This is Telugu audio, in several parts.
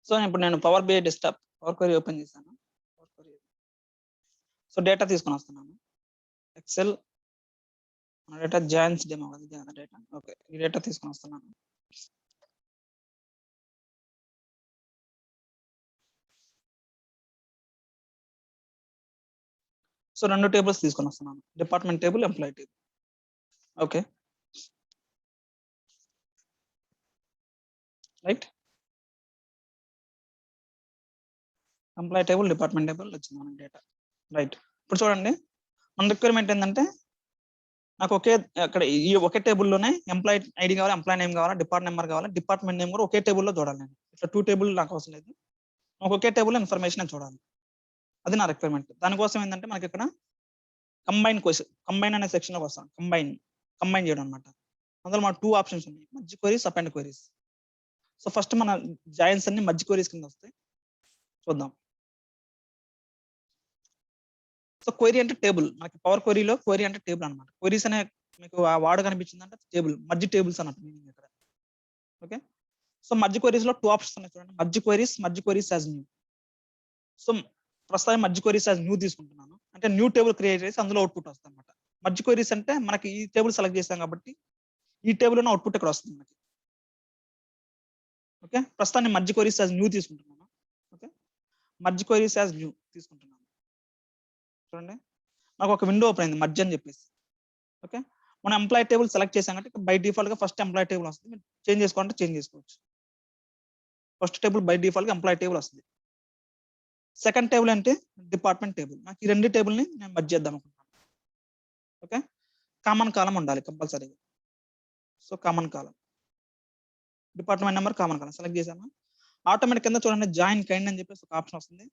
సో ఇప్పుడు నేను power BI desktop power query open చేశాను. సో డేటా తీసుకొని వస్తున్నాను. Excel data joins demo data. Okay, ఈ డేటా తీసుకొని వస్తున్నాను. సో 2 టేబుల్స్ తీసుకొని వస్తున్నాను, department table, employee table. Okay, right. Employee table, department table వచ్చింది మనకి డేటా, రైట్. ఇప్పుడు చూడండి, మన రిక్వైర్మెంట్ ఏంటంటే నాకు అక్కడ ఈ ఒకే టేబుల్లోనే ఎంప్లాయీ ఐడి కావాలి, ఎంప్లాయీ నేమ్ కావాలి, డిపార్ట్మెంట్ నెంబర్ కావాలి, డిపార్ట్మెంట్ నేమ్ కూడా ఒకే టేబుల్లో చూడాలి. నేను ఇట్లా 2 టేబుల్ నాకు అవసరం లేదు, నాకు ఒకే టేబుల్ ఇన్ఫర్మేషన్ చూడాలి. అది నా రిక్వైర్మెంట్. దానికోసం ఏంటంటే మనకి ఇక్కడ కంబైన్ అనే సెక్షన్ లోకి వస్తాం. కంబైన్ చేయడం అనమాట. అందులో మనకు 2 ఆప్షన్స్ ఉన్నాయి, merge queries, append queries. So first మన జాయిన్స్ అన్ని మర్జ్ క్వరీస్ కింద వస్తాయి, చూద్దాం. సో క్వరీ అంటే టేబుల్, మనకి పవర్ క్వరీలో క్వరీ అంటే టేబుల్ అనమాట. క్వరీస్ అనే మీకు ఆ వార్డ్ కనిపించిందంటే టేబుల్, మర్జ్ టేబుల్స్ అన్నట్టు మీనింగ్ ఇక్కడ. ఓకే, సో మర్జ్ క్వరీస్ లో 2 ఆప్షన్స్ ఉన్నాయి చూడండి, merge queries as new. So ప్రస్తుతం మర్జ్ క్వరీస్ యాజ్ న్యూ తీసుకుంటున్నాను, అంటే న్యూ టేబుల్ క్రియేట్ చేసి అందులో అవుట్పుట్ వస్తుంది అనమాట. మర్జ్ క్వరీస్ అంటే మనకి ఈ టేబుల్ సెలెక్ట్ చేస్తాం కాబట్టి ఈ టేబుల్ ఉన్న అవుట్పుట్ ఇక్కడ వస్తుంది మనకి. ఓకే, ప్రస్తుతాన్ని మర్జ్ క్వరీస్ యాజ్ న్యూ తీసుకుంటున్నాను. Okay, merge queries as new తీసుకుంటున్నాను. చూడండి, నాకు ఒక విండో ఓపెన్ అయింది, మర్జ్ అని చెప్పేసి. ఓకే, మనం ఎంప్లాయీ టేబుల్ సెలెక్ట్ చేసాం కాబట్టి బై డిఫాల్ట్ గా ఫస్ట్ ఎంప్లాయీ టేబుల్ వస్తుంది. మీరు చేంజ్ చేసుకోవాలంటే చేంజ్ చేసుకోవచ్చు. ఫస్ట్ టేబుల్ బై డిఫాల్ట్ గా ఎంప్లాయీ టేబుల్ వస్తుంది. సెకండ్ టేబుల్ అంటే డిపార్ట్మెంట్ టేబుల్. నాకు ఈ 2 టేబుల్ ని నేను మర్జ్ చేద్దాం అనుకుంటున్నాను. ఓకే, కామన్ కాలం ఉండాలి కంపల్సరీగా. So common column, department number, common column select చేశాను. ఆటోమేటిక్ కింద చూడండి జాయిన్ కైండ్ అని చెప్పేసి ఒక ఆప్షన్ వస్తుంది.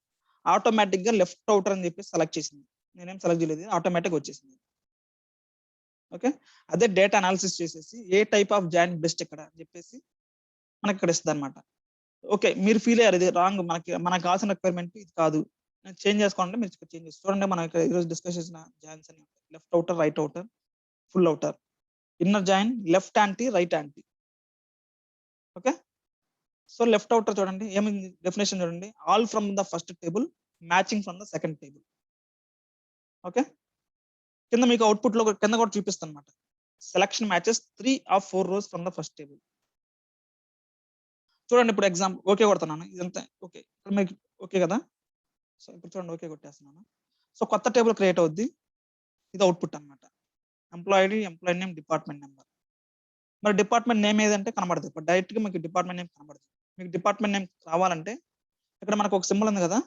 ఆటోమేటిక్ గా లెఫ్ట్ అవుటర్ అని చెప్పేసి సెలెక్ట్ చేసింది. నేనేం సెలెక్ట్ చేయలేదు, ఆటోమేటిక్ వచ్చేసింది. ఓకే, అదే డేటా అనాలిసిస్ చేసేసి ఏ టైప్ ఆఫ్ జాయిన్ బెస్ట్ ఇక్కడ అని చెప్పేసి మనకి ఇక్కడ ఇస్తుంది అనమాట. ఓకే, మీరు ఫీల్ అయ్యారు ఇది రాంగ్, మనకు కావాల్సిన రిక్వైర్మెంట్ ఇది కాదు, చేంజ్ చేసుకోవాలంటే మీరు చేంజ్ చేసి చూడండి. మనం ఇక్కడ ఈరోజు డిస్కస్ చేసిన జాయిన్స్ అని left outer, right outer, full outer, inner join, left anti, right anti. Okay, so left outer చూడండి ఏమైంది, డెఫినేషన్ చూడండి, all from the first table matching from the second table. Okay, కింద మీకు అవుట్పుట్ లో కింద కూడా చూపిస్తాను అనమాట, selection matches 3 of 4 rows from the first table. చూడండి ఇప్పుడు ఎగ్జాంపుల్ ఓకే కొడుతున్నాను, ఇదంతా ఓకే, ఇప్పుడు మీకు ఓకే కదా. సో ఇప్పుడు చూడండి ఓకే కొట్టేస్తున్నాను. సో కొత్త టేబుల్ క్రియేట్ అవుద్ది, ఇది అవుట్పుట్ అనమాట. Employee employee name, department number. మరి డిపార్ట్మెంట్ నేమ్ ఏదంటే కనబడదు, ఇప్పుడు డైరెక్ట్ గా మీకు డిపార్ట్మెంట్ నేమ్ కనబడదు. మీకు డిపార్ట్మెంట్ నేమ్ కావాలంటే ఇక్కడ మనకు ఒక సింబల్ ఉంది కదా,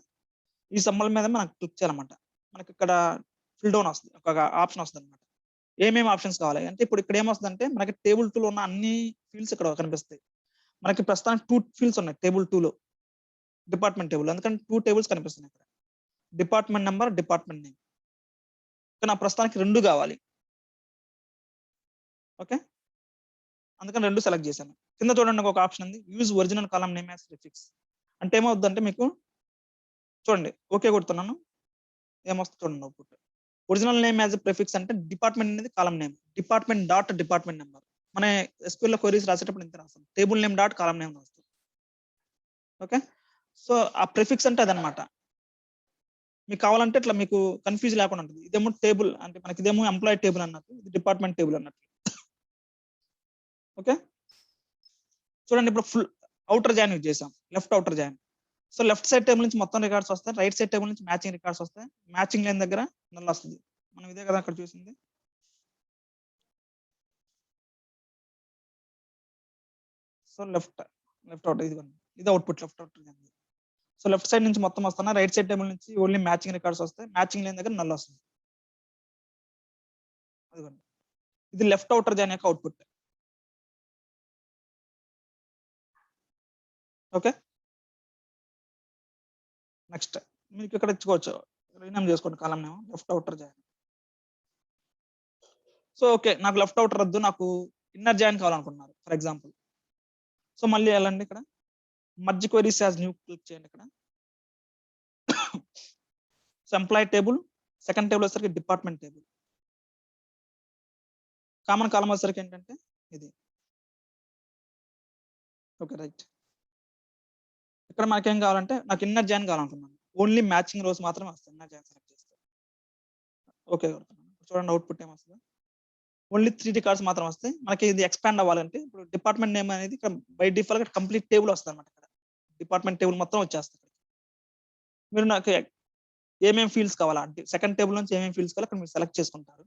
ఈ సింబల్ మీద మనం క్లిక్ చేయాలన్నమాట. మనకి ఇక్కడ ఫిల్ డౌన్ వస్తుంది, ఒక ఆప్షన్ వస్తుంది అనమాట. ఏమేమి ఆప్షన్స్ కావాలి అంటే ఇప్పుడు ఇక్కడ ఏమొస్తుంది అంటే మనకి టేబుల్ 2 లో ఉన్న అన్ని ఫీల్డ్స్ ఇక్కడ కనిపిస్తాయి. మనకి ప్రస్తుతానికి 2 ఫీల్డ్స్ ఉన్నాయి టేబుల్ 2 లో, డిపార్ట్మెంట్ టేబుల్. అందుకని 2 టేబుల్స్ కనిపిస్తున్నాయి ఇక్కడ, డిపార్ట్మెంట్ నెంబర్, డిపార్ట్మెంట్ నేమ్. నా ప్రస్తుతానికి 2 కావాలి. ఓకే, అందుకని 2 సెలెక్ట్ చేశాను. కింద చూడండి ఒక ఆప్షన్ ఉంది, యూజ్ ఒరిజినల్ కాలం నేమ్ యాజ్ ప్రిఫిక్స్. అంటే ఏమవుతుందంటే మీకు చూడండి ఓకే కొడుతున్నాను, ఏమొస్తుంది చూడండి output. Original name as prefix అంటే డిపార్ట్మెంట్ అనేది కాలం name, department dot department number. మన SQL లో క్వరీస్ రాసేటప్పుడు ఇంత రాస్తాం, టేబుల్ నేమ్ డాట్ కాలం నేమ్ రాస్తాం. ఓకే, సో ఆ ప్రిఫిక్స్ అంటే అదనమాట. మీకు కావాలంటే ఇట్లా మీకు కన్ఫ్యూజ్ లేకుండా ఉంటుంది. ఇదేమో టేబుల్ అంటే మనకి ఇదేమో ఎంప్లాయీ టేబుల్ అన్నట్టు, ఇది డిపార్ట్మెంట్ టేబుల్ అన్నట్టు. ఓకే, చూడండి ఇప్పుడు ఫుల్ అవుటర్ జాయిన్ యూజ్ చేసాం, left outer join. So left side table నుంచి మొత్తం రికార్డ్స్ వస్తాయి, రైట్ సైడ్ టేబుల్ నుంచి మ్యాచింగ్ రికార్డ్స్ వస్తాయి. మ్యాచింగ్ లేని దగ్గర నల్ వస్తుంది. మనం ఇదే కదా అక్కడ చూసింది. సో లెఫ్ట్ అవుట్ ఇది output left out. So left side నుంచి మొత్తం వస్తున్నా, రైట్ సైడ్ టేబుల్ నుంచి ఓన్లీ మ్యాచింగ్ రికార్డ్స్ వస్తాయి. మ్యాచింగ్ లేని దగ్గర నల్ వస్తుంది. అదిగోండి, ఇది లెఫ్ట్ అవుటర్ జాయిన్ యొక్క అవుట్పుట్. ఓకే, నెక్స్ట్ మీకు ఇక్కడ ఇచ్చుకోవచ్చు, రీనేమ్ చేసుకోండి column name left outer join. So okay, నాకు లెఫ్ట్ అవుటర్ వద్దు, నాకు ఇన్నర్ జాయిన్ కావాలనుకున్నారు ఫర్ ఎగ్జాంపుల్. సో మళ్ళీ వెళ్ళండి, ఇక్కడ merge queries as new click చేయండి. ఇక్కడ so employee table, second table వచ్చేసరికి డిపార్ట్మెంట్ టేబుల్, కామన్ కాలం వచ్చేసరికి ఏంటంటే ఇది. ఓకే రైట్, ఇక్కడ మనకేం కావాలంటే నాకు ఇన్నర్ జాయిన్ కావాలనుకున్నాను. ఓన్లీ మ్యాచింగ్ రోస్ మాత్రమే వస్తాయి. ఇన్నర్ జాయిన్ సెలెక్ట్ చేస్తే ఓకే చూడండి అవుట్పుట్ ఏమొస్తుంది. ఓన్లీ 3 రికార్డ్స్ మాత్రం వస్తాయి. మనకి ఇది ఎక్స్పాండ్ అవ్వాలంటే ఇప్పుడు డిపార్ట్మెంట్ నేమ్ అనేది బై డిఫాల్ట్ కంప్లీట్ టేబుల్ వస్తుంది అనమాట. ఇక్కడ డిపార్ట్మెంట్ టేబుల్ మొత్తం వచ్చేస్తుంది. మీరు నాకు ఏమేమి ఫీల్డ్స్ కావాలా అంటే సెకండ్ టేబుల్ నుంచి ఏమేమి ఫీల్డ్స్ కావాలో అక్కడ మీరు సెలెక్ట్ చేసుకుంటారు.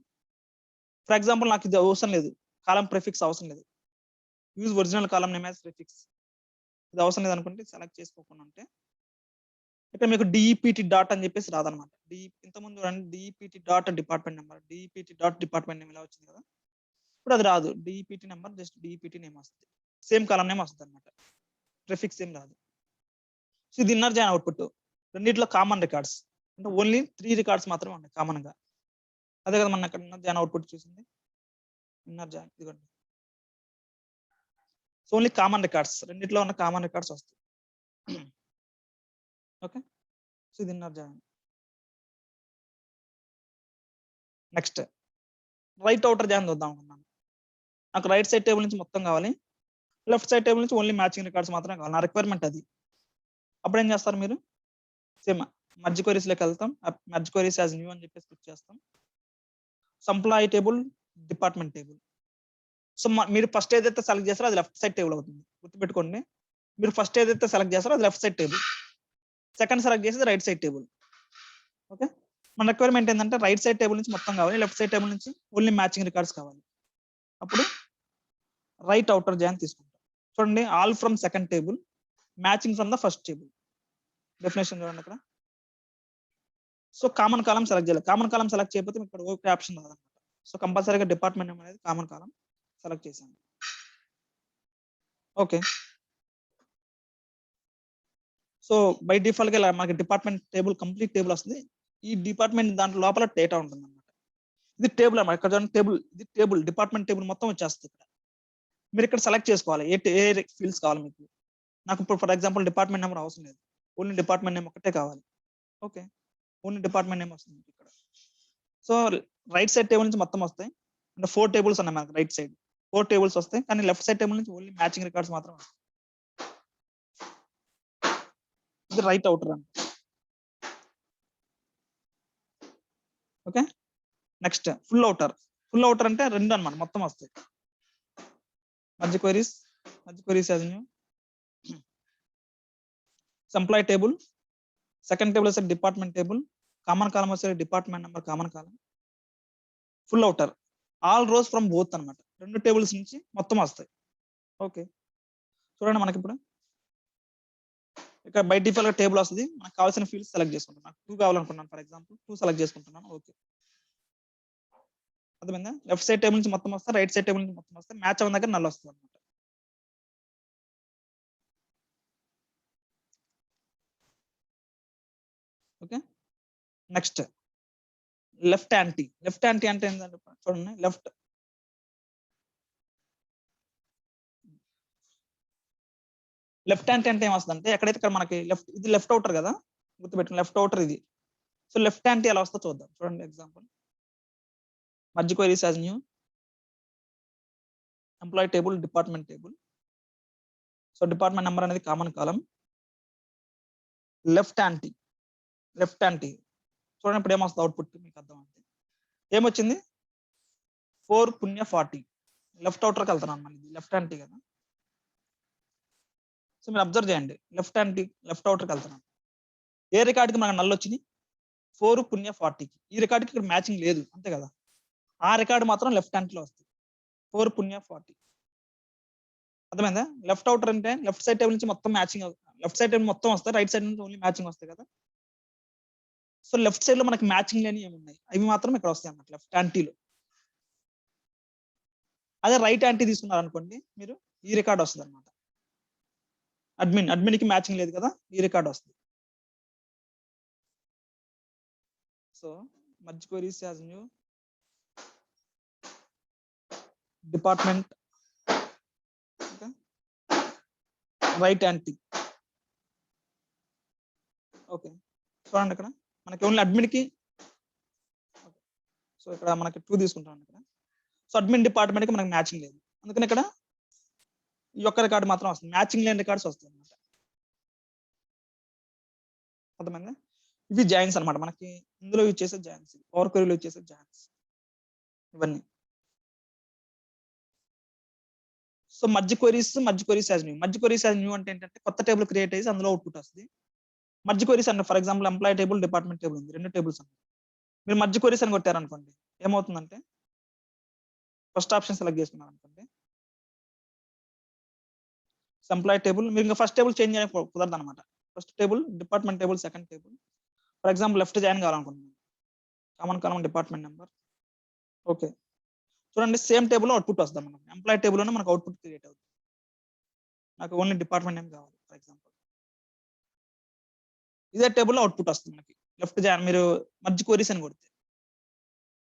ఫర్ ఎగ్జాంపుల్ నాకు ఇది అవసరం లేదు, కాలం ప్రిఫిక్స్ అవసరం లేదు, యూజ్ ఒరిజినల్ కాలం నేమ్ యాజ్ ప్రిఫిక్స్ ఇది అవసరం లేదు అనుకుంటే సెలెక్ట్ చేసుకోకుండా ఉంటే ఇక్కడ మీకు డిఈపిటి డాట్ అని చెప్పేసి రాదనమాట. ఇంతకుముందు చూడండి DEPT dot department number, DEPT dot department name ఇలా వచ్చింది కదా. ఇప్పుడు అది రాదు, DEPT number just DEPT name వస్తుంది, సేమ్ కాలం నేమ్ వస్తుంది అనమాట, ప్రిఫిక్స్ ఏం రాదు. సో ఇది ఇన్నర్ జాయిన్ అవుట్పుట్. రెండిట్లో కామన్ రికార్డ్స్ అంటే ఓన్లీ 3 రికార్డ్స్ మాత్రమే ఉన్నాయి కామన్ గా. అదే కదా మన అక్కడ ఇన్నర్ జాయిన్ అవుట్పుట్ చూసింది. ఇన్నర్ జాయిన్ ఇదిగోండి. సో ఓన్లీ కామన్ రికార్డ్స్, రెండిట్లో ఉన్న కామన్ రికార్డ్స్ వస్తాయి. ఓకే సో ఇది inner join. Next right outer join చూద్దాం అనుకున్నాను. నాకు రైట్ సైడ్ టేబుల్ నుంచి మొత్తం కావాలి, లెఫ్ట్ సైడ్ టేబుల్ నుంచి ఓన్లీ మ్యాచింగ్ రికార్డ్స్ మాత్రమే కావాలి. నా రిక్వైర్మెంట్ అది. అప్పుడు ఏం చేస్తారు మీరు, సేమ్ మర్జ్ క్వరీస్ లోకి వెళ్తాం, మర్జ్ క్వరీస్ యాజ్ న్యూ అని చెప్పేసి క్లిక్ చేస్తాం. Employee table, department table. So మీరు ఫస్ట్ ఏదైతే సెలెక్ట్ చేస్తారో అది లెఫ్ట్ సైడ్ టేబుల్ అవుతుంది, గుర్తుపెట్టుకోండి. మీరు ఫస్ట్ ఏదైతే సెలెక్ట్ చేస్తారో అది left side table, second select చేసేది రైట్ సైడ్ టేబుల్. ఓకే మన రిక్వైర్మెంట్ ఏంటంటే రైట్ సైడ్ టేబుల్ నుంచి మొత్తం కావాలి, లెఫ్ట్ సైడ్ టేబుల్ నుంచి ఓన్లీ మ్యాచింగ్ రికార్డ్స్ కావాలి. అప్పుడు రైట్ అవుటర్ జాయిన్ తీసుకుంటాం. చూడండి all from second table, matching from the first table. Definition చూడండి అక్కడ. సో కామన్ కాలం సెలెక్ట్ చేయాలి, కామన్ కాలం సెలెక్ట్ చేయకపోతే ఇక్కడ ఓకే ఆప్షన్ రాదన్నమాట. సో కంపల్సరీగా డిపార్ట్మెంట్ నేమ్ అనేది కామన్ కాలం సెలెక్ట్ చేశాను. ఓకే సో బై డిఫాల్ట్ గా మనకి డిపార్ట్మెంట్ టేబుల్ కంప్లీట్ టేబుల్ వస్తుంది. ఈ డిపార్ట్మెంట్ దాంట్లో లోపల డేటా ఉంటుంది అనమాట. ఇది టేబుల్ అన్నమాట. ఇక్కడ టేబుల్, ఇది టేబుల్, డిపార్ట్మెంట్ టేబుల్ మొత్తం వచ్చేస్తుంది. ఇక్కడ మీరు ఇక్కడ సెలెక్ట్ చేసుకోవాలి ఏ ఫీల్డ్స్ కావాలి మీకు. నాకు ఇప్పుడు ఫర్ ఎగ్జాంపుల్ డిపార్ట్మెంట్ నెంబర్ అవసరం లేదు, ఓన్లీ డిపార్ట్మెంట్ నేమ్ ఒకటే కావాలి. ఓకే ఓన్లీ డిపార్ట్మెంట్ నేమ్ వస్తుంది ఇక్కడ. సో రైట్ సైడ్ టేబుల్ నుంచి మొత్తం వస్తాయి, అంటే 4 టేబుల్స్ ఉన్నాయి మనకు. రైట్ సైడ్ 4 టేబుల్స్ వస్తాయి, కానీ లెఫ్ట్ సైడ్ టేబుల్ నుంచి ఓన్లీ మ్యాచింగ్ రికార్డ్స్ మాత్రం వస్తాయి. ఇది రైట్ అవుటర్ అండి. Okay next full outer. Full outer అంటే 2 అన్నమాట, మొత్తం వస్తాయి. Merge queries as new, employee table, second table వచ్చే డిపార్ట్మెంట్ టేబుల్, కామన్ కాలం వచ్చే department number common column. Full outer all rows from both అన్నమాట, 2 టేబుల్స్ నుంచి మొత్తం వస్తాయి. ఓకే చూడండి మనకి ఇప్పుడు ఇక్కడ బై డిఫాల్ట్ టేబుల్ వస్తుంది. మనకు కావాల్సిన ఫీల్డ్స్ సెలెక్ట్ చేసుకుంటాను. నాకు 2 కావాలనుకున్నాను, ఫర్ ఎగ్జాంపుల్ 2 సెలెక్ట్ చేసుకుంటున్నాను. ఓకే అర్థమైందా. లెఫ్ట్ సైడ్ టేబుల్ నుంచి మొత్తం వస్తాయి, రైట్ సైడ్ టేబుల్ నుంచి మొత్తం వస్తాయి, మ్యాచ్ అవ్వని దగ్గర నల్ వస్తుంది అనమాట. Okay next left anti. Left anti అంటే ఏంటంటే చూడండి, లెఫ్ట్ యాంటీ అంటే ఏమొస్తుంది అంటే ఎక్కడైతే ఇక్కడ మనకి ఇది లెఫ్ట్ అవుటర్ కదా, గుర్తుపెట్టుకుని లెఫ్ట్ అవుటర్ ఇది. సో లెఫ్ట్ యాంటీ ఎలా వస్తుందో చూద్దాం. చూడండి example merge queries as new, employee table, department table. So department number అనేది కామన్ కాలం. లెఫ్ట్ యాంటీ చూడండి ఇప్పుడు ఏమొస్తుంది అవుట్పుట్ మీకు అర్థం అవుతుంది. ఏమొచ్చింది 4 పుణ్య 40. లెఫ్ట్ అవుటర్కి వెళ్తున్నాను మళ్ళీ, లెఫ్ట్ యాంటీ కదా. సో మీరు అబ్జర్వ్ చేయండి, లెఫ్ట్ అవుటర్కి వెళ్తున్నాను. ఏ రికార్డుకి మనకు నల్లు వచ్చింది 4 పుణ్య 40కి. ఈ రికార్డుకి ఇక్కడ మ్యాచింగ్ లేదు అంతే కదా, ఆ రికార్డు మాత్రం లెఫ్ట్ హ్యాండ్లో వస్తుంది 4 పుణ్య 40. అర్థమైందా. లెఫ్ట్ అవుటర్ అంటే లెఫ్ట్ సైడ్ టేబుల్ నుంచి మొత్తం మ్యాచింగ్, లెఫ్ట్ సైడ్ టేబుల్ మొత్తం వస్తాయి, రైట్ సైడ్ నుంచి ఓన్లీ మ్యాచింగ్ వస్తాయి కదా. సో లెఫ్ట్ సైడ్ లో మనకి మ్యాచింగ్ లేని ఏమున్నాయి అవి మాత్రం ఇక్కడ వస్తాయి అన్నమాట లెఫ్ట్ యాంటీలో. అదే రైట్ యాంటీ తీసుకున్నారు అనుకోండి మీరు, ఈ రికార్డ్ వస్తుంది అనమాట. అడ్మిన్ కి మ్యాచింగ్ లేదు కదా, ఈ రికార్డ్ వస్తుంది. So merge queries as new, department, right anti. Okay చూడండి ఇక్కడ మనకి ఓన్లీ అడ్మిన్ కి. సో ఇక్కడ మనకి 2 తీసుకుంటాం ఇక్కడ. సో అడ్మిన్ డిపార్ట్మెంట్ కి మనకి మ్యాచింగ్ లేదు, అందుకని ఇక్కడ ఈ ఒక్క రికార్డు మాత్రం వస్తుంది, మ్యాచింగ్ లేని రికార్డ్స్ వస్తాయి అనమాట. అర్థమైందా? ఇవి జాయిన్స్ అన్నమాట. మనకి ఇందులో యూజ్ చేసే జాయిన్స్, పవర్ క్వెరీలో యూజ్ చేసే జాయిన్స్ ఇవన్నీ. So merge queries as new. Merge queries as new అంటే ఏంటంటే కొత్త టేబుల్ క్రియేట్ చేసి అందులో అవుట్‌పుట్ వస్తది. మర్జ్ క్వెరీస్ అంటే for example employee table, department table ఉంది. 2 టేబుల్స్ ఉన్నాయి. మీరు మర్జ్ క్వెరీస్ అని కొట్టారనుకోండి ఏమవుతుందంటే ఫస్ట్ ఆప్షన్ సెలెక్ట్ చేసుకున్నారనుకోండి. ఎంప్లాయీ టేబుల్ మీరు ఇంకా ఫస్ట్ టేబుల్ చేంజ్ చేయడానికి కుదరదనమాట. First table, department table, second table. For example left join కావాలనుకుంటున్నాను. Common column department number. Okay. చూడండి సేమ్ టేబుల్‌లో అవుట్‌పుట్ వస్తది మనకి. ఎంప్లాయీ టేబుల్‌లోనే మనకు అవుట్‌పుట్ క్రియేట్ అవుతుంది. నాకు ఓన్లీ డిపార్ట్మెంట్ నేమ్ కావాలి ఫర్ ఎగ్జాంపుల్. ఇదే టేబుల్‌లో అవుట్‌పుట్ వస్తుంది మనకి. లెఫ్ట్ జాయిన్ మీరు మర్జ్ క్వెరీస్ అని కొడితే.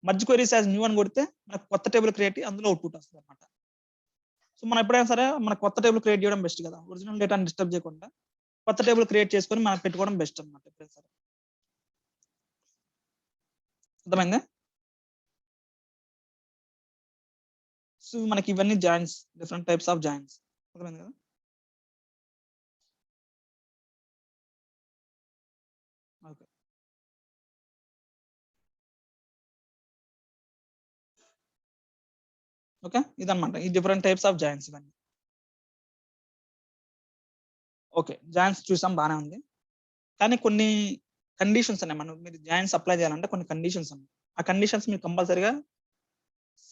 మర్జ్ క్వెరీస్ యాజ్ న్యూ అని కొడితే మనకు కొత్త టేబుల్ క్రియేట్ అయ్యి అందులో అవుట్‌పుట్ వస్తదన్నమాట. సో మనం ఎప్పుడైనా సరే మన కొత్త టేబుల్ క్రియేట్ చేయడం బెస్ట్ కదా! ఒరిజినల్ డేటాని డిస్టర్బ్ చేయకుండా కొత్త టేబుల్ క్రియేట్ చేసుకొని మనం పెట్టుకోవడం బెస్ట్ అన్నమాట ఎప్పుడైనా సరే. అర్థమైందా? సో మనకి ఇవన్నీ joins, different types of joins. అర్థమైంది కదా? ఓకే. ఓకే. ఇదన్నమాట. ఈ డిఫరెంట్ టైప్స్ ఆఫ్ జాయిన్స్ ఇవన్నీ. ఓకే. జాయిన్స్ చూసాం బానే ఉంది. కానీ కొన్ని కండిషన్స్ ఉన్నాయి. మీరు జాయిన్స్ అప్లై చేయాలంటే కొన్ని కండిషన్స్ ఉన్నాయి. ఆ కండిషన్స్ మీరు కంపల్సరీగా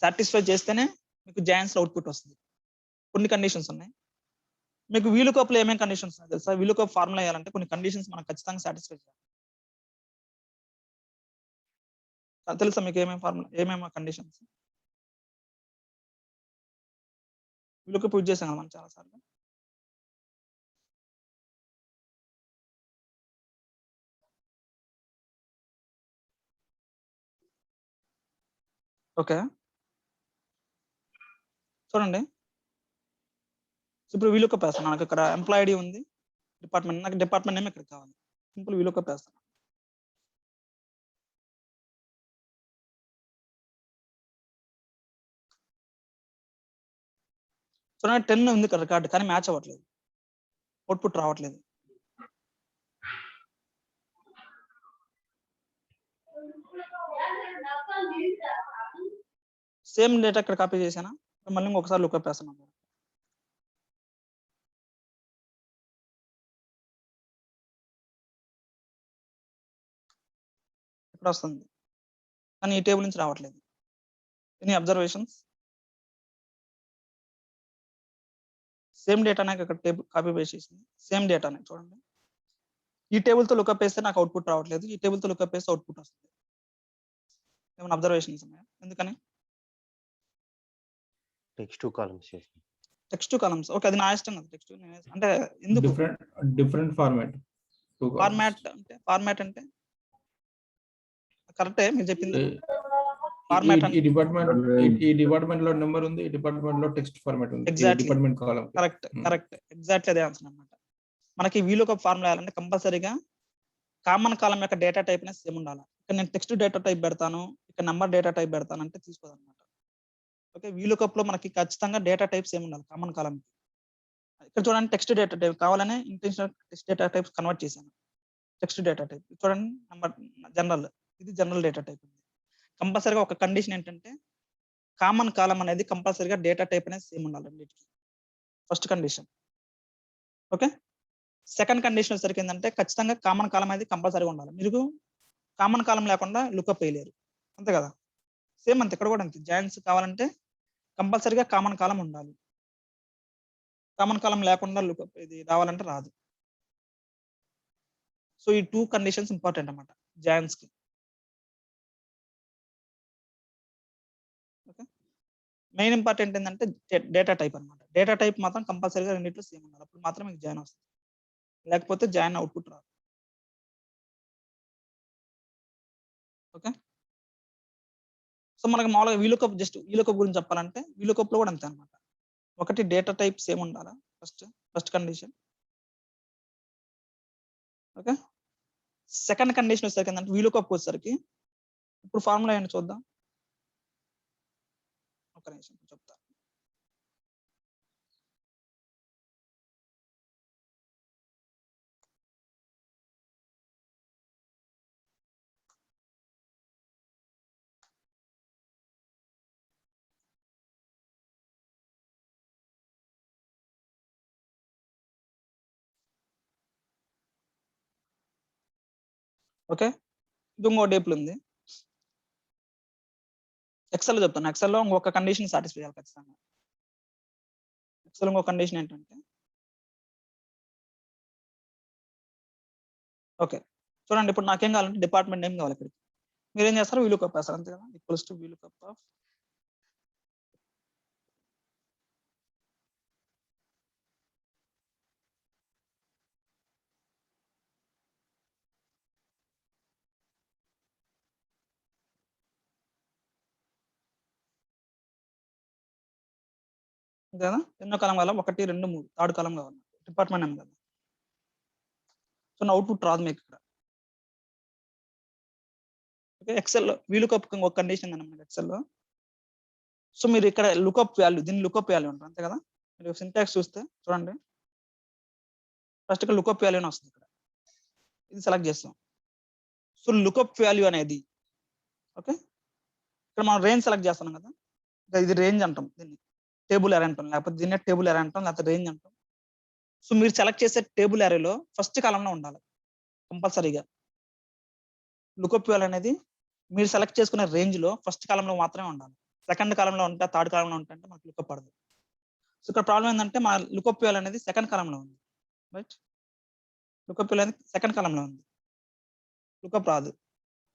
సాటిస్ఫై చేస్తేనే మీకు జాయిన్స్‌లో అవుట్‌పుట్ వస్తది. కొన్ని కండిషన్స్ ఉన్నాయి. మీకు వీలుకప్‌లో ఏమేం కండిషన్స్ ఉన్నాయో తెలుసా? వీలుకప్ ఫార్ములా ఎయాలంటే కొన్ని కండిషన్స్ మనం ఖచ్చితంగా సాటిస్ఫై చేయాలి. తెలుసా మీకు ఏమేమి కండిషన్స్? వీలుకప్ యూజ్ చేసాం కదా మనం చాలా సార్లు. ఓకే. చూడండి. ఇప్పుడు వీలుకప్ ఏస్తాను. నాకు ఇక్కడ ఎంప్లాయీ ఐడీ ఉంది. డిపార్ట్మెంట్ నాకు డిపార్ట్మెంట్ నేమ్ ఇక్కడ కావాలి. సింపుల్ వీలుకప్ ఏస్తాను. చూడండి 10 ఉంది ఇక్కడ రికార్డ్ కానీ మ్యాచ్ అవ్వట్లేదు. అవుట్‌పుట్ రావట్లేదు. సేమ్ డేటా ఇక్కడ కాపీ చేశానా? మళ్ళీ ఇంకొకసారి లుకప్ ఏస్తున్నాను. ఇప్పుడొస్తుంది. కానీ ఈ టేబుల్ నుంచి రావట్లేదు. Any observations? సేమ్ డేటానే ఇక్కడ టేబుల్ కాపీ పేస్ట్ చేసింది. సేమ్ డేటానే చూడండి. ఈ టేబుల్‌తో లుకప్ ఏస్తే నాకు అవుట్‌పుట్ రావట్లేదు. ఈ టేబుల్‌తో లుకప్ ఏస్తే అవుట్‌పుట్ వస్తుంది. ఏమైనా అబ్జర్వేషన్స్ ఉన్నాయా? ఎందుకని? టెక్స్ట్ 2 కాలమ్స్ చేసింది. Text columns. ఓకే. అది నా ఇష్టం కదా! టెక్స్ట్ అంటే ఎందుకు? Different format. ఫార్మాట్ అంటే కరెక్టే మీరు చెప్పింది. ఈ ఫార్మాట్ ఈ డిపార్ట్మెంట్ లో నెంబర్ ఉంది, ఈ డిపార్ట్మెంట్ లో టెక్స్ట్ ఫార్మాట్ ఉంది. Exactly. Department column. Correct. Exactly అదే ఆన్సర్ అన్నమాట. మనకి వీలుకప్ ఫార్ములా వేయాలంటే కంపల్సరీగా కామన్ కాలమ్ యొక్క డేటా టైప్‌నే సేమ్ ఉండాలి. ఇక్కడ నేను టెక్స్ట్ డేటా టైప్ పెడతాను. ఇక్కడ నంబర్ డేటా టైప్ పెడతాను అంటే తీసుకోదన్నమాట. ఓకే. వీలుకప్‌లో మనకి ఖచ్చితంగా డేటా టైప్ సేమ్ ఉండాలి కామన్ కాలమ్‌కి. ఇక్కడ చూడండి టెక్స్ట్ డేటా టైప్ కావాలనే intentional text data types convert చేశాను. Text data type. చూడండి నంబర్ జనరల్. ఇది జనరల్ డేటా టైప్. కంపల్సరీగా ఒక కండిషన్ ఏంటంటే కామన్ కాలమ్ అనేది కంపల్సరీగా డేటా టైప్ అనేది సేమ్ ఉండాలి రెండిటికి. First condition. Okay. Second condition వచ్చేసరికి ఏంటంటే ఖచ్చితంగా కామన్ కాలమ్ అనేది కంపల్సరీగా ఉండాలి. మీరు కామన్ కాలమ్ లేకుండా లుకప్ వేయలేరు. అంతే కదా! సేమ్ అంతే ఇక్కడ కూడా అంతే. జాయిన్స్ కావాలంటే కంపల్సరీగా కామన్ కాలమ్ ఉండాలి. కామన్ కాలమ్ లేకుండా లుకప్ ఇది రావాలంటే రాదు. సో ఈ 2 కండిషన్స్ ఇంపార్టెంట్ అన్నమాట జాయిన్స్‌కి. ఓకే. మెయిన్ ఇంపార్టెంట్ ఏంటంటే డేటా టైప్ అన్నమాట. డేటా టైప్ మాత్రం కంపల్సరీగా రెండిట్లో సేమ్ ఉండాలి. అప్పుడు మాత్రం మీకు జాయిన్ వస్తది. లేకపోతే జాయిన్ అవుట్‌పుట్ రాదు. ఓకే. సో మనకు మామూలుగా వీలుకప్ గురించి చెప్పాలంటే వీలుకప్‌లో కూడా అంతే అన్నమాట. ఒకటి డేటా టైప్ సేమ్ ఉండాలా first condition. Okay. Second condition వచ్చేసరికి ఏంటంటే వీలుకప్ వచ్చేసరికి ఇప్పుడు ఫార్ములా ఏంటో చూద్దాం. ఒక్క నిమిషం చెప్తా. ఓకే, ఇది ఇంకో టేబుల్ ఉంది. ఎక్సెల్ చెప్తాను. ఎక్సెల్లో ఇంకొక కండిషన్ సాటిస్ఫై చేయాలి ఖచ్చితంగా. ఎక్సెల్ ఇంకో కండిషన్ ఏంటంటే ఓకే, చూడండి ఇప్పుడు నాకేం కావాలంటే డిపార్ట్మెంట్ నేమ్ కావాలి ఇక్కడికి. మీరేం చేస్తారు, వీలుకప్ వేస్తారు అంతే కదా, ఈక్వల్స్ టు వీలుకప్ ఆఫ్ కదా, ఎన్నో కాలం కావాలి, 1 2 3 థర్డ్ కాలం కావాలి, డిపార్ట్మెంట్ నేమ్ కదా. సో నా అవుట్పుట్ రాదు మీకు ఇక్కడ. ఓకే, ఎక్సెల్ వీలుకప్ ఒక కండిషన్ అన్నమాట ఎక్సెల్లో. సో మీరు ఇక్కడ లుకప్ వాల్యూ, దీన్ని లుకప్ వాల్యూ అంటారు అంతే కదా. మీరు సింటాక్స్ చూస్తే చూడండి, ఫస్ట్ ఇక్కడ లుకప్ వాల్యూ అని వస్తుంది ఇక్కడ, ఇది సెలెక్ట్ చేస్తాం. సో లుకప్ వాల్యూ అనేది ఓకే, ఇక్కడ మనం రేంజ్ సెలెక్ట్ చేస్తున్నాం కదా, ఇది రేంజ్ అంటాం, దీన్ని టేబుల్ అరే అంటాం, లేకపోతే దీన్ని టేబుల్ అరే అంటాం, లేకపోతే రేంజ్ అంటాం. సో మీరు సెలెక్ట్ చేసే టేబుల్ అరేలో ఫస్ట్ కాలంలో ఉండాలి కంపల్సరీగా. లుకప్ వాల్యూ అనేది మీరు సెలెక్ట్ చేసుకునే రేంజ్ లో ఫస్ట్ కాలంలో మాత్రమే ఉండాలి. సెకండ్ కాలంలో ఉంటే, థర్డ్ కాలంలో ఉంటే అంటే మనకు లుకప్ పడదు. సో ఇక్కడ ప్రాబ్లం ఏంటంటే మా లుకప్ వాల్యూ అనేది సెకండ్ కాలంలో ఉంది, రైట్. లుకప్ వాల్యూ అనేది సెకండ్ కాలంలో ఉంది, లుకప్ రాదు.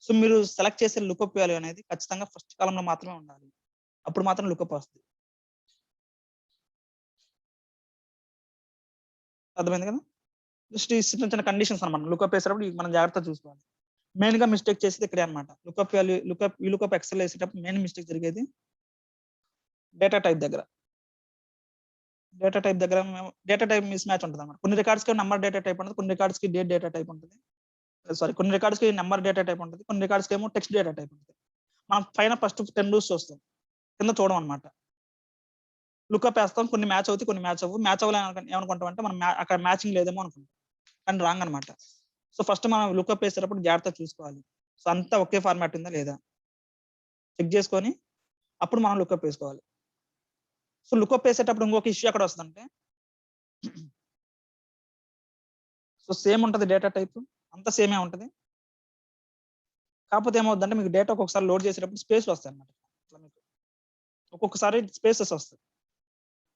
సో మీరు సెలెక్ట్ చేసే లుకప్ వాల్యూ అనేది ఖచ్చితంగా ఫస్ట్ కాలంలో మాత్రమే ఉండాలి, అప్పుడు మాత్రం లుకప్ వస్తుంది. అర్థమైంది కదా. జస్ట్ ఈ చిన్న చిన్న కండిషన్స్ అనమాట, లుకప్ వేసేటప్పుడు మనం జాగ్రత్తగా చూసుకోవాలి. మెయిన్ గా మిస్టేక్ చేసేది ఇక్కడే అనమాట. లుకప్ వాల్యూ, లుకప్ ఎక్సెల్ వేసేటప్పుడు మెయిన్ మిస్టేక్ జరిగేది డేటా టైప్ దగ్గర. డేటా టైప్ మిస్ మ్యాచ్ ఉంటుంది అనమాట. కొన్ని రికార్డ్స్ కి నెంబర్ డేటా టైప్ ఉంటుంది, కొన్ని రికార్డ్స్ కి డేట్ డేటా టైప్ ఉంటుంది. సారీ, కొన్ని రికార్డ్స్ కి నెంబర్ డేటా టైప్ ఉంటుంది, కొన్ని రికార్డ్స్ కి ఏమో టెక్స్ట్ డేటా టైప్ ఉంటుంది. మనం పైన ఫస్ట్ 10 రూల్స్ చూస్తాం, కింద చూడం అనమాట. లుకప్ వేస్తాం, కొన్ని మ్యాచ్ అవుతాయి, కొన్ని మ్యాచ్ అవ్వు. మ్యాచ్ అవ్వాలి ఏమనుకుంటాం అంటే మనం అక్కడ మ్యాచింగ్ లేదేమో అనుకుంటాం, కానీ రాంగ్ అనమాట. సో ఫస్ట్ మనం లుకప్ వేసేటప్పుడు జాగ్రత్తగా చూసుకోవాలి. సో అంతా ఒకే ఫార్మాట్ ఉందా లేదా చెక్ చేసుకొని అప్పుడు మనం లుకప్ వేసుకోవాలి. సో లుకప్ వేసేటప్పుడు ఇంకొక ఇష్యూ ఎక్కడ వస్తుందంటే, సో సేమ్ ఉంటుంది డేటా టైప్, అంతా సేమే ఉంటుంది. కాకపోతే ఏమవుతుందంటే మీకు డేటా ఒక్కొక్కసారి లోడ్ చేసేటప్పుడు స్పేస్ వస్తాయి అన్నమాట. ఇట్లా మీకు ఒక్కొక్కసారి స్పేసెస్ వస్తాయి.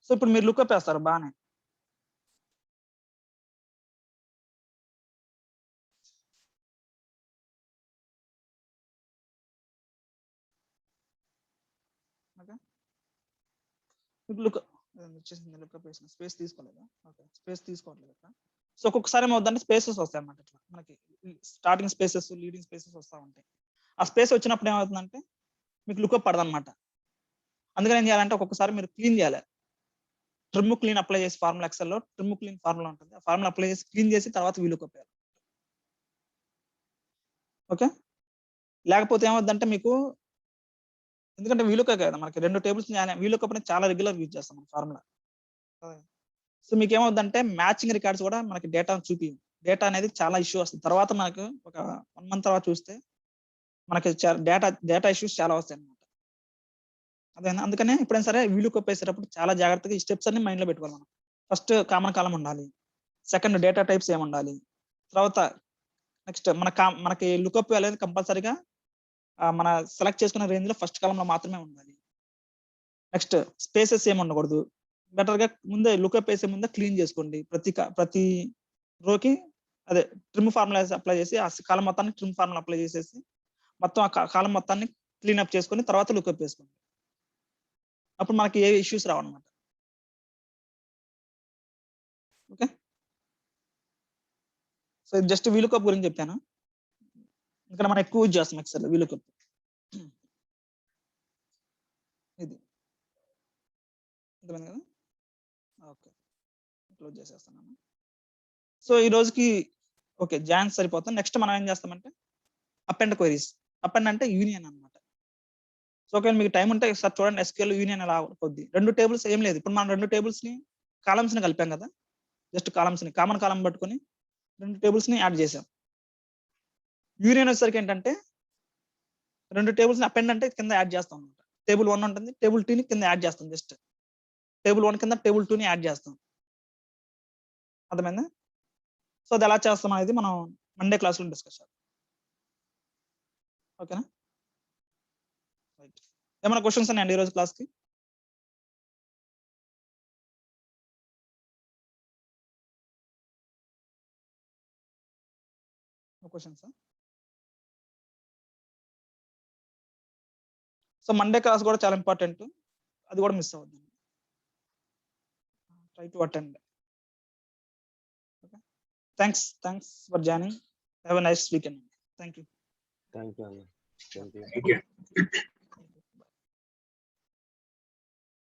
సో ఇప్పుడు మీరు లుకప్ వేస్తారు బాగానే, ఓకే. లుకప్ వచ్చేసింది, లుకప్ వేసిన స్పేస్ తీసుకోలేదా, ఓకే స్పేస్ తీసుకోవట్లేదు ఇక్కడ. సో ఒక్కొక్కసారి ఏమవుతుందంటే స్పేసెస్ వస్తాయి అన్నమాట. ఇట్లా మనకి స్టార్టింగ్ స్పేసెస్, లీడింగ్ స్పేసెస్ వస్తూ ఉంటాయి. ఆ స్పేస్ వచ్చినప్పుడు ఏమవుతుందంటే మీకు లుకప్ పడదన్నమాట. అందుకని ఏం చేయాలంటే ఒక్కొక్కసారి మీరు క్లీన్ చేయాలి. ట్రిమ్ క్లీన్ అప్లై చేసి ఫార్ములా ఎక్సెల్ లో ట్రిమ్ క్లీన్ ఫార్ములా ఉంటుంది, ఆ ఫార్ములా అప్లై చేసి క్లీన్ చేసి తర్వాత వీలుకప్ వేయాలి. ఓకే, లేకపోతే ఏమవుతుందంటే మీకు, ఎందుకంటే వీలుకప్ కదా మనకి 2 టేబుల్స్, వీలుకప్ అనేది చాలా రెగ్యులర్ యూజ్ చేస్తాం మన ఫార్ములా. సో మీకు ఏమవుతుందంటే మ్యాచింగ్ రికార్డ్స్ కూడా మనకి డేటా డేటా అనేది చాలా ఇష్యూ వస్తుంది. తర్వాత మనకు ఒక 1 మంత్ తర్వాత చూస్తే మనకి డేటా ఇష్యూస్ చాలా వస్తాయి అన్నమాట. అదే అందుకనే ఎప్పుడైనా సరే వీలుకప్ వేసేటప్పుడు చాలా జాగ్రత్తగా ఈ స్టెప్స్ అన్ని మైండ్ లో పెట్టుకోవాలి మనం. ఫస్ట్ కామన్ కాలం ఉండాలి, సెకండ్ డేటా టైప్స్ ఏమి ఉండాలి, తర్వాత నెక్స్ట్ మనకి లుకప్ అనేది కంపల్సరీగా మన సెలెక్ట్ చేసుకున్న రేంజ్ లో ఫస్ట్ కాలంలో మాత్రమే ఉండాలి. నెక్స్ట్ స్పేసెస్ ఏమి ఉండకూడదు. బెటర్ గా ముందే లుకప్ వేసే ముందే క్లీన్ చేసుకోండి. ప్రతి రోకి అదే ట్రిమ్ ఫార్ములా అప్లై చేసి ఆ కాలం మొత్తాన్ని ట్రిమ్ ఫార్ములా అప్లై చేసేసి మొత్తం ఆ కాలం మొత్తాన్ని క్లీన్ అప్ చేసుకొని తర్వాత లుకప్ వేసుకోండి. అప్పుడు మనకి ఏ ఇష్యూస్ రావు అనమాట. ఓకే, సో జస్ట్ వీలుకప్ గురించి చెప్పాను. ఇక్కడ మనం ఎక్కువ యూజ్ చేస్తాం ఎక్సెల్ వీలుకప్. ఇది అర్థమైంది కదా. ఓకే, క్లోజ్ చేసేస్తున్నాను. సో ఈ రోజుకి ఓకే జాయిన్ సరిపోతుంది. నెక్స్ట్ మనం ఏం చేస్తామంటే అపెండ్ క్వైరీస్. అపెండ్ అంటే యూనియన్ అన్నమాట. సో ఒకవేళ మీకు టైం ఉంటే ఒకసారి చూడండి ఎస్క్యూఎల్ యూనియన్ ఎలా కొద్ది. 2 టేబుల్స్ ఏం లేదు, ఇప్పుడు మనం 2 టేబుల్స్ ని కాలమ్స్ ని కలిపాం కదా, జస్ట్ కాలమ్స్ ని కామన్ కాలం పట్టుకొని 2 టేబుల్స్ ని యాడ్ చేసాం. యూనియన్ వచ్చేసరికి ఏంటంటే 2 టేబుల్స్ ని అపెండ్ అంటే కింద యాడ్ చేస్తాం అనమాట. టేబుల్ 1 ఉంటుంది, టేబుల్ 2 ని కింద యాడ్ చేస్తాం. జస్ట్ టేబుల్ 1 కింద టేబుల్ 2 ని యాడ్ చేస్తాం. అర్థమైందా. సో అది ఎలా చేస్తాం అనేది మనం మండే క్లాస్ లో డిస్కస్ చేద్దాం. ఓకేనా రైట్ ఏమైనా క్వశ్చన్స్ ఉన్నాయండి ఈరోజు క్లాస్కి క్వశ్చన్స్ సో మండే క్లాస్ కూడా చాలా ఇంపార్టెంట్ అది కూడా మిస్ అవ్వద్దు try to attend okay thanks for joining have a nice weekend thank you thank you అన్న థ్యాంక్ యూ Thank you.